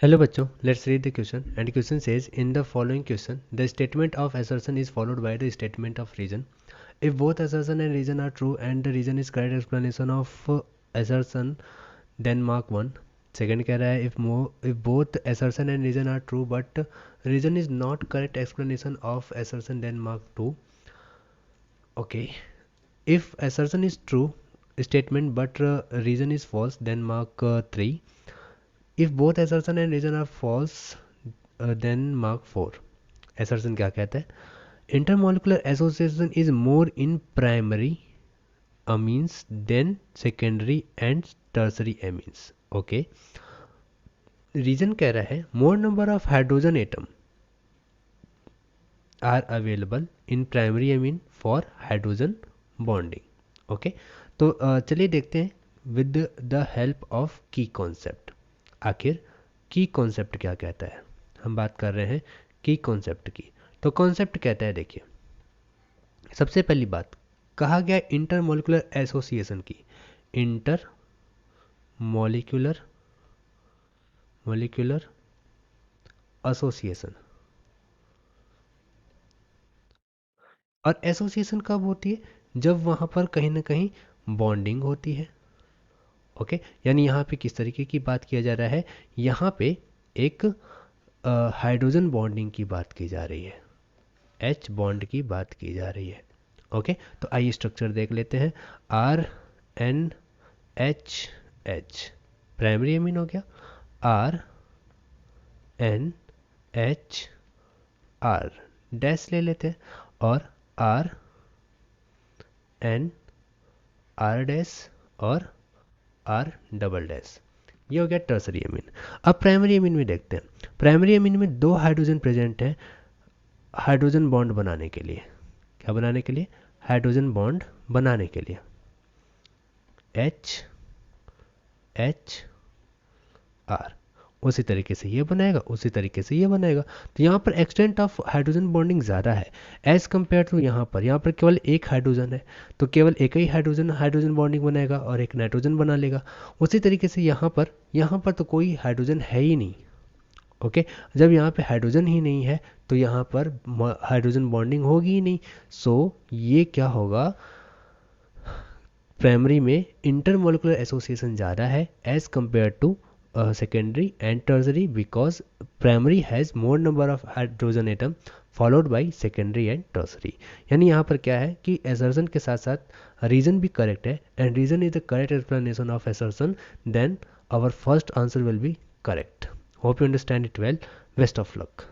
Hello बच्चों, let's read the question and the question says in the following question the statement of assertion is followed by the statement of reason. If both assertion and reason are true and the reason is correct explanation of assertion then mark 1. Second कह रहा है if both assertion and reason are true but reason is not correct explanation of assertion then mark 2. Okay, if assertion is true statement but reason is false then mark 3. If both assertion and reason are false then mark 4. assertion क्या कहता है? Intermolecular association is more in primary amines than secondary and tertiary amines. Okay. Reason कह रहा है more number of hydrogen atom are available in primary amine for hydrogen bonding. Okay. तो चलिए देखते हैं with the help of key concept. आखिर की concept क्या कहता है? हम बात कर रहे हैं की कॉन्सेप्ट की. तो कॉन्सेप्ट कहता है, देखिए सबसे पहली बात कहा गया इंटरमोलिकुलर एसोसिएशन की. Inter molecular association. और एसोसिएशन कब होती है? जब वहां पर कहीं ना कहीं बॉन्डिंग होती है. ओके, यानी यहाँ पे किस तरीके की बात किया जा रहा है? यहाँ पे एक हाइड्रोजन बॉन्डिंग की बात की जा रही है, एच बॉन्ड की बात की जा रही है. ओके, तो आइए स्ट्रक्चर देख लेते हैं. R N H H primary amine हो गया. R N H R dash ले लेते हैं और आर एन आर डैश और आर डबल डैश. ये हो गया टर्सरी एमीन. अब प्राइमरी एमीन में देखते हैं. प्राइमरी एमीन में दो हाइड्रोजन प्रेजेंट है हाइड्रोजन बॉन्ड बनाने के लिए. क्या बनाने के लिए? हाइड्रोजन बॉन्ड बनाने के लिए. एच एच आर उसी तरीके से ये बनाएगा, उसी तरीके से ये बनाएगा. तो यहाँ पर एक्सटेंट ऑफ हाइड्रोजन बॉन्डिंग ज़्यादा है एज कम्पेयर टू यहाँ पर केवल एक हाइड्रोजन है, तो केवल एक ही हाइड्रोजन बॉन्डिंग बनाएगा और एक नाइट्रोजन बना लेगा. उसी तरीके से यहाँ पर तो कोई हाइड्रोजन है ही नहीं. ओके, जब यहाँ पे हाइड्रोजन ही नहीं है तो यहाँ पर हाइड्रोजन बॉन्डिंग होगी ही नहीं. सो ये क्या होगा? प्राइमरी में इंटरमोलिकुलर एसोसिएशन ज़्यादा है as compare to secondary and tertiary because primary has more number of hydrogen atom followed by secondary and tertiary. यानी यहाँ पर क्या है कि assertion के साथ साथ reason भी correct है and reason is the correct explanation of assertion, then our first answer will be correct. Hope you understand it well. Best of luck.